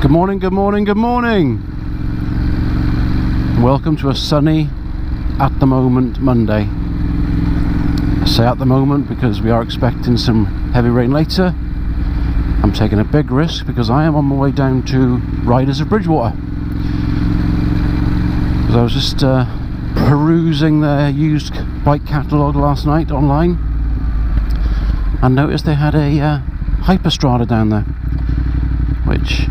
Good morning, good morning, good morning. Welcome to a sunny, at the moment, Monday. I say at the moment because we are expecting some heavy rain later. I'm taking a big risk because I am on my way down to Riders of Bridgwater. Because I was just perusing their used bike catalogue last night online and noticed they had a HyperStrada down there, which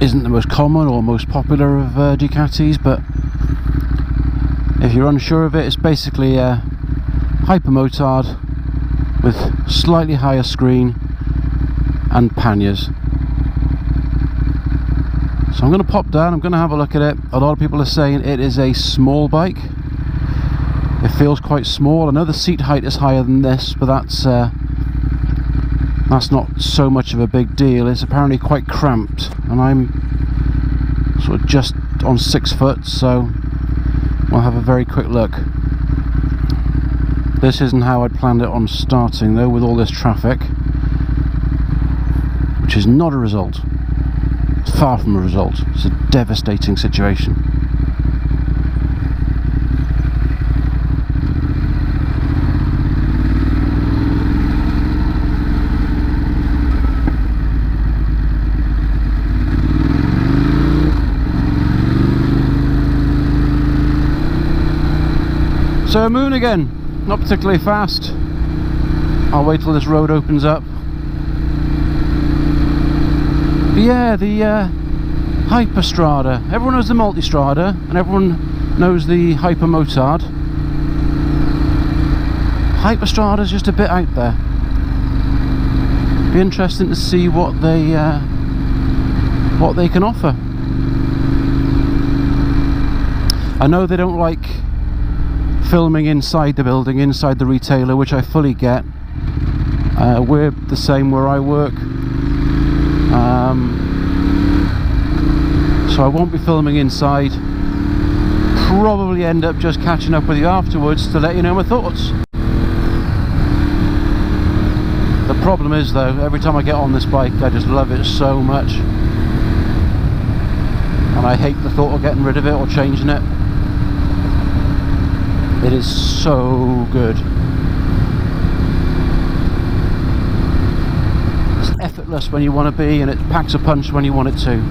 isn't the most common or most popular of Ducatis, but if you're unsure of it, it's basically a hypermotard with slightly higher screen and panniers. So I'm going to pop down, I'm going to have a look at it. A lot of people are saying it is a small bike. It feels quite small. I know the seat height is higher than this, but that's not so much of a big deal. It's apparently quite cramped, and I'm sort of just on 6 foot, so we'll have a very quick look. This isn't how I'd planned it on starting though, with all this traffic, which is not a result. It's far from a result. It's a devastating situation. So moon again, not particularly fast. I'll wait till this road opens up. But yeah, the HyperStrada. Everyone knows the multi-strada and everyone knows the hypermotard. HyperStrada's just a bit out there. Be interesting to see what they can offer. I know they don't like filming inside the building, inside the retailer, which I fully get. We're the same where I work, so I won't be filming inside. Probably end up just catching up with you afterwards to let you know my thoughts. The problem is though, every time I get on this bike I just love it so much, and I hate the thought of getting rid of it or changing it. It is so good. It's effortless when you want to be, and it packs a punch when you want it to.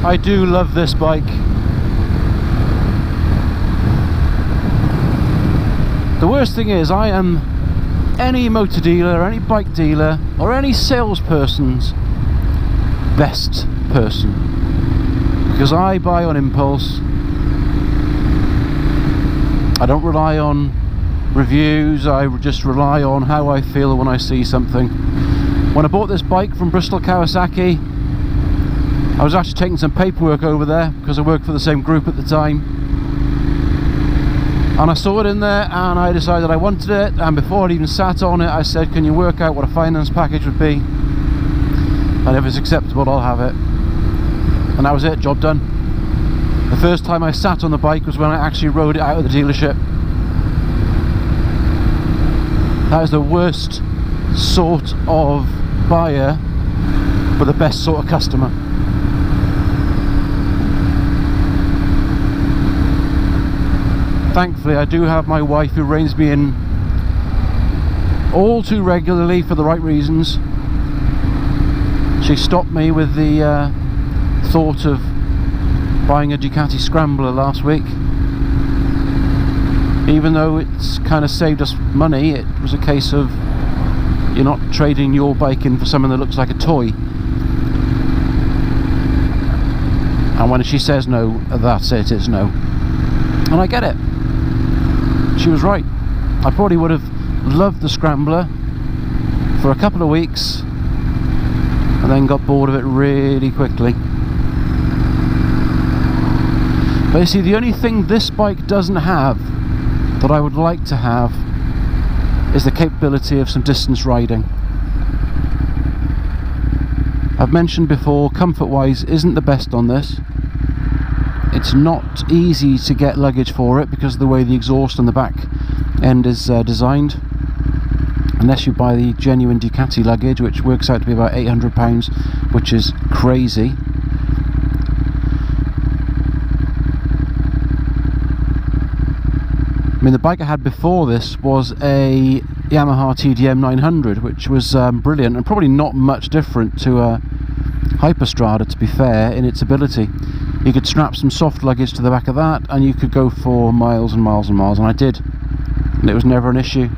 I do love this bike. The worst thing is, I am any motor dealer, any bike dealer, or any salesperson's best person, because I buy on impulse. I don't rely on reviews, I just rely on how I feel when I see something. When I bought this bike from Bristol Kawasaki, I was actually taking some paperwork over there because I worked for the same group at the time, and I saw it in there and I decided I wanted it, and before I even sat on it I said, can you work out what a finance package would be, and if it's acceptable I'll have it. And that was it, job done. The first time I sat on the bike was when I actually rode it out of the dealership. That is the worst sort of buyer, but the best sort of customer. Thankfully, I do have my wife who reins me in all too regularly for the right reasons. She stopped me with the thought of buying a Ducati Scrambler last week. Even though it's kind of saved us money, it was a case of you're not trading your bike in for something that looks like a toy. And when she says no, that's it, it's no. And I get it. She was right. I probably would have loved the Scrambler for a couple of weeks and then got bored of it really quickly. But you see, the only thing this bike doesn't have that I would like to have is the capability of some distance riding. I've mentioned before, comfort wise isn't the best on this. It's not easy to get luggage for it because of the way the exhaust on the back end is designed, unless you buy the genuine Ducati luggage, which works out to be about £800, which is crazy. I mean, the bike I had before this was a Yamaha TDM 900, which was brilliant and probably not much different to a HyperStrada, to be fair, in its ability. You could strap some soft luggage to the back of that and you could go for miles and miles and miles, and I did, and it was never an issue.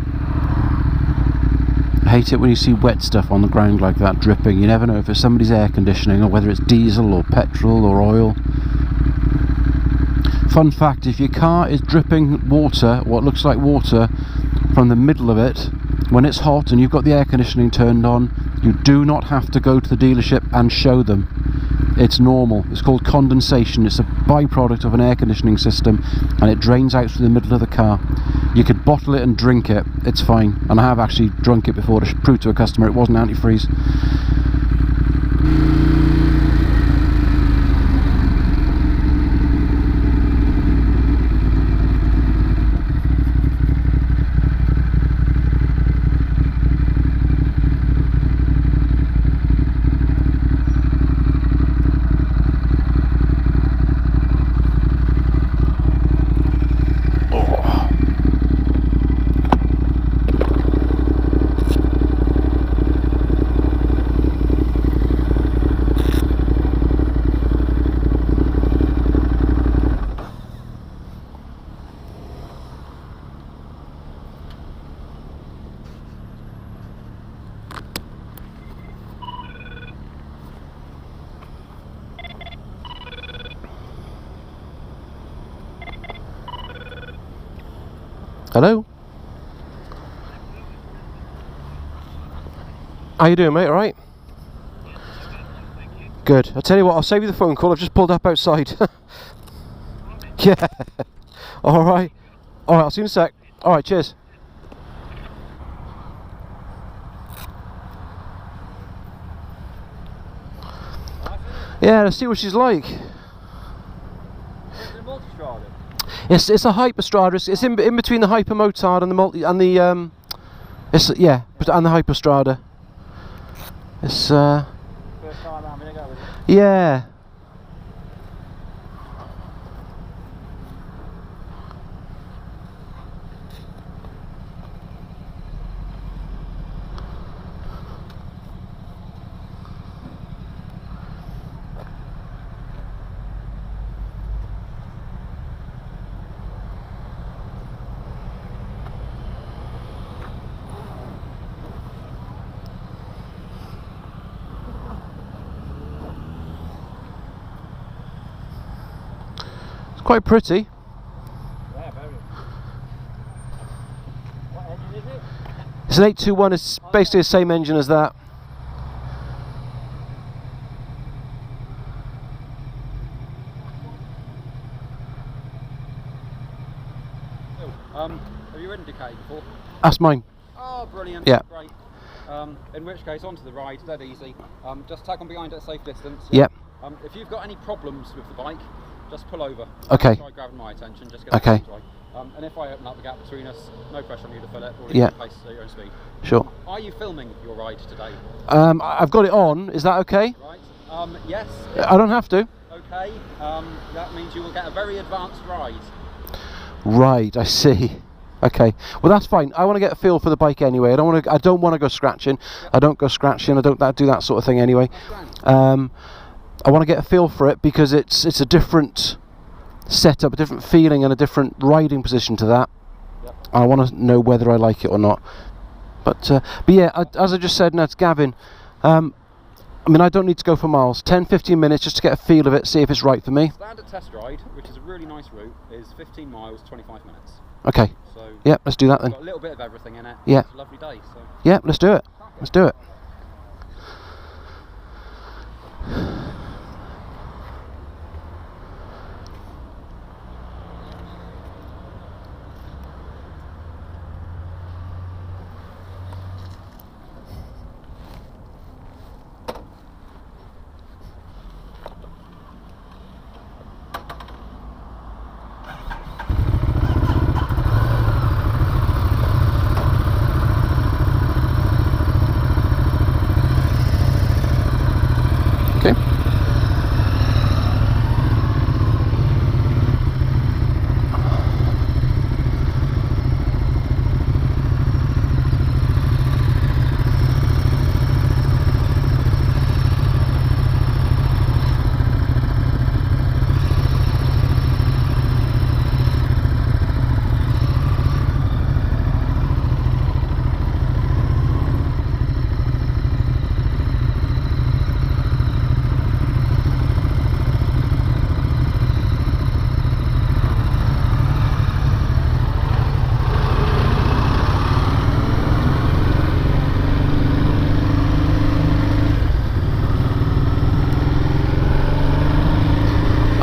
I hate it when you see wet stuff on the ground like that dripping. You never know if it's somebody's air conditioning or whether it's diesel or petrol or oil. Fun fact, if your car is dripping water, what looks like water, from the middle of it, when it's hot and you've got the air conditioning turned on, you do not have to go to the dealership and show them. It's normal. It's called condensation. It's a byproduct of an air conditioning system and it drains out through the middle of the car. You could bottle it and drink it, it's fine. And I have actually drunk it before to prove to a customer it wasn't antifreeze. Hello? How you doing, mate? All right? Good. I'll tell you what, I'll save you the phone call. I've just pulled up outside. Yeah. All right. All right, I'll see you in a sec. All right, cheers. Yeah, let's see what she's like. It's a HyperStrada. It's in between the Hypermotard and the and the and the HyperStrada. It's first time I'm gonna go with it. Yeah. Quite pretty. Yeah, very. What engine is it? It's an 821, it's basically the same engine as that. Have you ridden Ducati before? That's mine. Oh, brilliant. Yeah. Great. In which case, onto the ride, dead easy. Just tack on behind at a safe distance. Yep. If you've got any problems with the bike, Just pull over. Okay. Try grabbing my attention. Just get Okay. right. And if I open up the gap between us, no pressure on you to fill it. Or Yeah. pace at your own speed. Sure. Are you filming your ride today? I've got it on. Is that okay? Right. Yes. I don't have to. Okay. That means you will get a very advanced ride. Right, I see. Okay, well that's fine. I want to get a feel for the bike anyway. I don't want to go scratching. I don't go scratching. I don't do that sort of thing anyway. I want to get a feel for it because it's a different setup, a different feeling, and a different riding position to that. Yep. I want to know whether I like it or not. But yeah, as I just said, that's Gavin. I mean, I don't need to go for miles. 10-15 minutes just to get a feel of it, see if it's right for me. Standard test ride, which is a really nice route, is 15 miles, 25 minutes. Okay. So yeah, let's do that then. Got a little bit of everything in it. Yeah. It's a lovely day. So. Yeah, let's do it. Let's do it.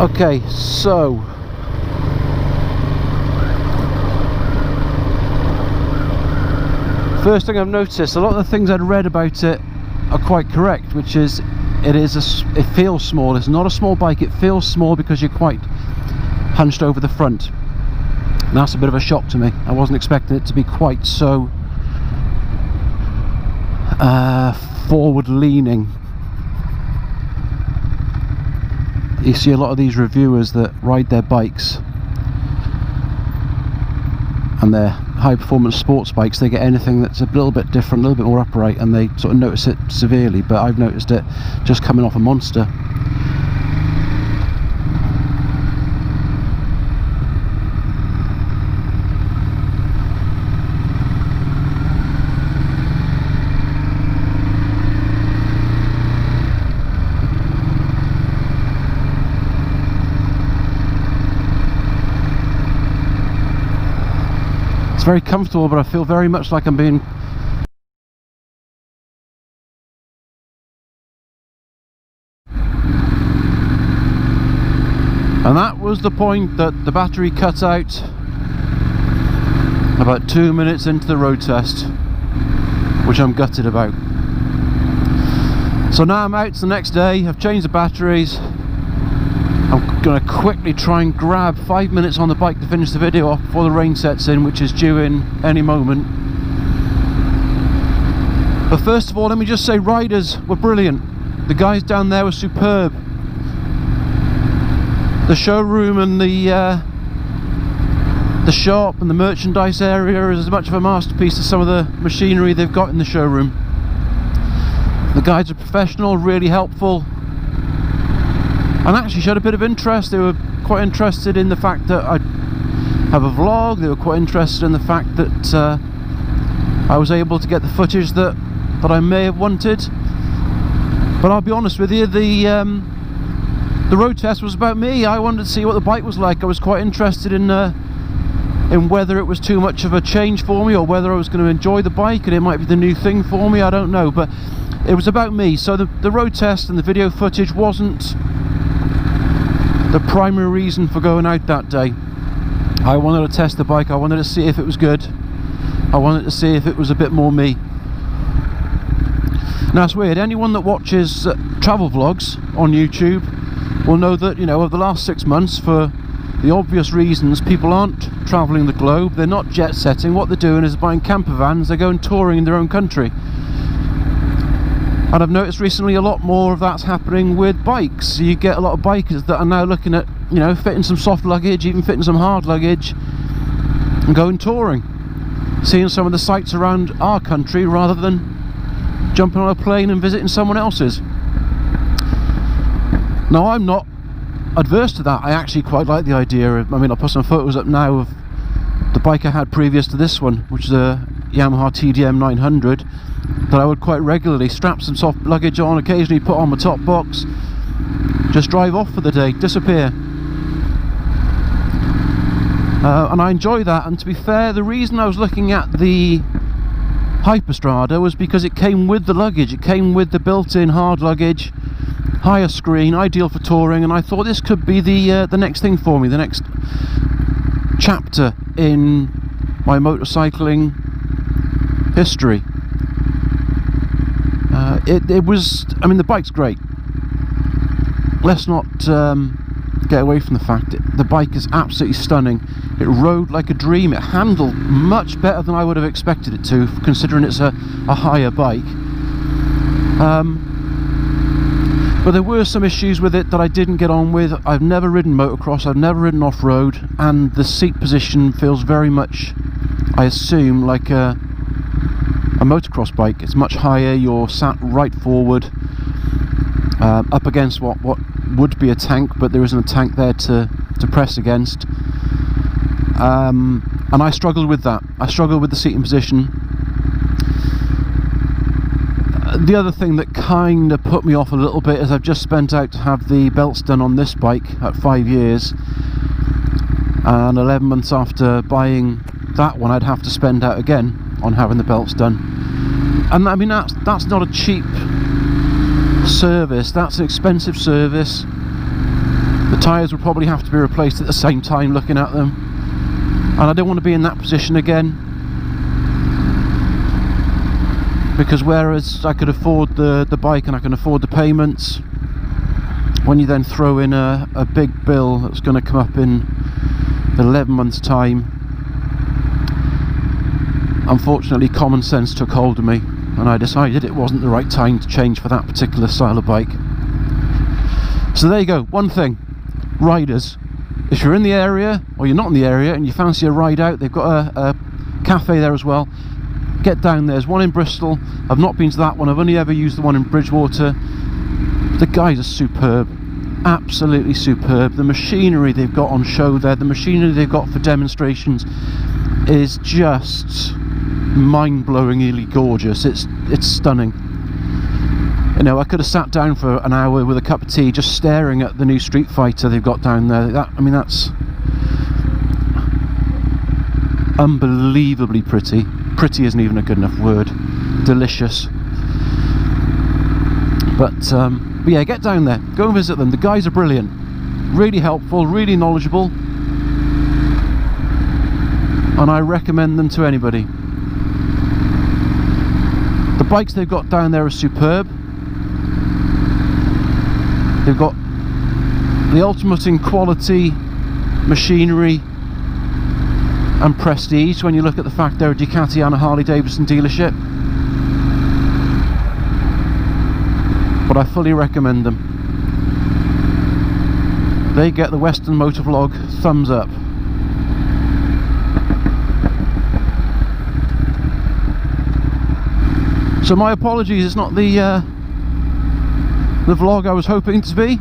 Okay, so first thing I've noticed, a lot of the things I'd read about it are quite correct, which is it feels small. It's not a small bike, it feels small because you're quite hunched over the front. And that's a bit of a shock to me. I wasn't expecting it to be quite so forward leaning. You see a lot of these reviewers that ride their bikes and their high performance sports bikes, they get anything that's a little bit different, a little bit more upright, and they sort of notice it severely. But I've noticed it just coming off a Monster. It's very comfortable, but I feel very much like I'm being... And that was the point that the battery cut out about 2 minutes into the road test, which I'm gutted about. So now I'm out, it's the next day, I've changed the batteries. I'm going to quickly try and grab 5 minutes on the bike to finish the video off before the rain sets in, which is due in any moment. But first of all, let me just say riders were brilliant. The guys down there were superb. The showroom and the shop and the merchandise area is as much of a masterpiece as some of the machinery they've got in the showroom. The guys are professional, really helpful, and actually showed a bit of interest. They were quite interested in the fact that I have a vlog. They were quite interested in the fact that I was able to get the footage that I may have wanted. But I'll be honest with you, the road test was about me. I wanted to see what the bike was like. I was quite interested in whether it was too much of a change for me or whether I was going to enjoy the bike and it might be the new thing for me. I don't know, but it was about me. So the road test and the video footage wasn't the primary reason for going out that day. I wanted to test the bike. I wanted to see if it was good. I wanted to see if it was a bit more me. Now it's weird, anyone that watches travel vlogs on YouTube will know that, you know, over the last 6 months, for the obvious reasons, people aren't travelling the globe, they're not jet setting. What they're doing is buying camper vans, they're going touring in their own country. And I've noticed recently a lot more of that's happening with bikes. You get a lot of bikers that are now looking at, you know, fitting some soft luggage, even fitting some hard luggage, and going touring, seeing some of the sights around our country rather than jumping on a plane and visiting someone else's. Now, I'm not adverse to that. I actually quite like the idea of, I mean, I'll put some photos up now of the bike I had previous to this one, which is a Yamaha TDM 900, that I would quite regularly strap some soft luggage on, occasionally put on my top box, just drive off for the day, disappear. And I enjoy that. And to be fair, the reason I was looking at the HyperStrada was because it came with the luggage, it came with the built-in hard luggage, higher screen, ideal for touring, and I thought this could be the next thing for me, the next chapter in my motorcycling history. It was, I mean, the bike's great. Let's not get away from the fact that the bike is absolutely stunning. It rode like a dream. It handled much better than I would have expected it to, considering it's a higher bike. But there were some issues with it that I didn't get on with. I've never ridden motocross, I've never ridden off-road, and the seat position feels very much, I assume, like a motocross bike. It's much higher, you're sat right forward, up against what would be a tank, but there isn't a tank there to press against. And I struggled with that. I struggled with the seating position. The other thing that kind of put me off a little bit is I've just spent out to have the belts done on this bike at 5 years, and 11 months after buying that one I'd have to spend out again on having the belts done. And I mean, that's not a cheap service, that's an expensive service. The tyres would probably have to be replaced at the same time, looking at them, and I don't want to be in that position again. Because whereas I could afford the bike and I can afford the payments, when you then throw in a big bill that's going to come up in 11 months' time, unfortunately common sense took hold of me, and I decided it wasn't the right time to change for that particular style of bike. So there you go. One thing, riders, if you're in the area or you're not in the area and you fancy a ride out, they've got a cafe there as well. Get down there. There's one in Bristol. I've not been to that one. I've only ever used the one in Bridgwater. The guys are superb, absolutely superb. The machinery they've got on show there, the machinery they've got for demonstrations, is just mind-blowingly gorgeous. It's stunning. You know, I could have sat down for an hour with a cup of tea just staring at the new Street Fighter they've got down there. I mean, that's unbelievably pretty. Pretty isn't even a good enough word. Delicious. But yeah, get down there, go and visit them. The guys are brilliant, really helpful, really knowledgeable, and I recommend them to anybody. The bikes they've got down there are superb. They've got the ultimate in quality, machinery and prestige when you look at the fact they're a Ducati and a Harley Davidson dealership. But I fully recommend them. They get the Western Motor Vlog thumbs up. So my apologies, it's not the vlog I was hoping it to be.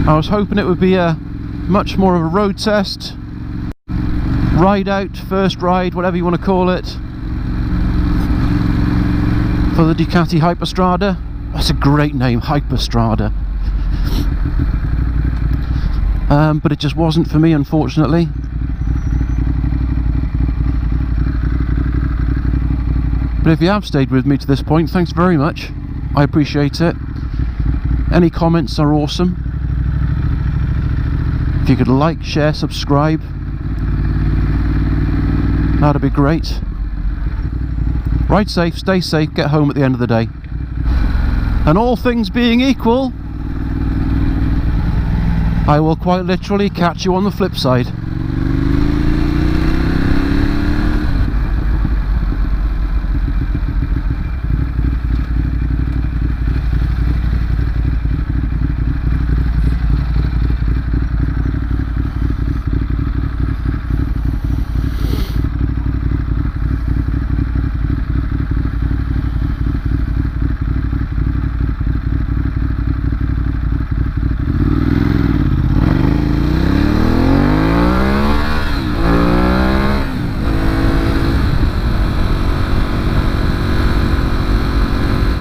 I was hoping it would be a much more of a road test, ride out, first ride, whatever you want to call it, for the Ducati HyperStrada. That's a great name, HyperStrada. But it just wasn't for me, unfortunately. But if you have stayed with me to this point, thanks very much. I appreciate it. Any comments are awesome. If you could like, share, subscribe, that'd be great. Ride safe, stay safe, get home at the end of the day. And all things being equal, I will quite literally catch you on the flip side.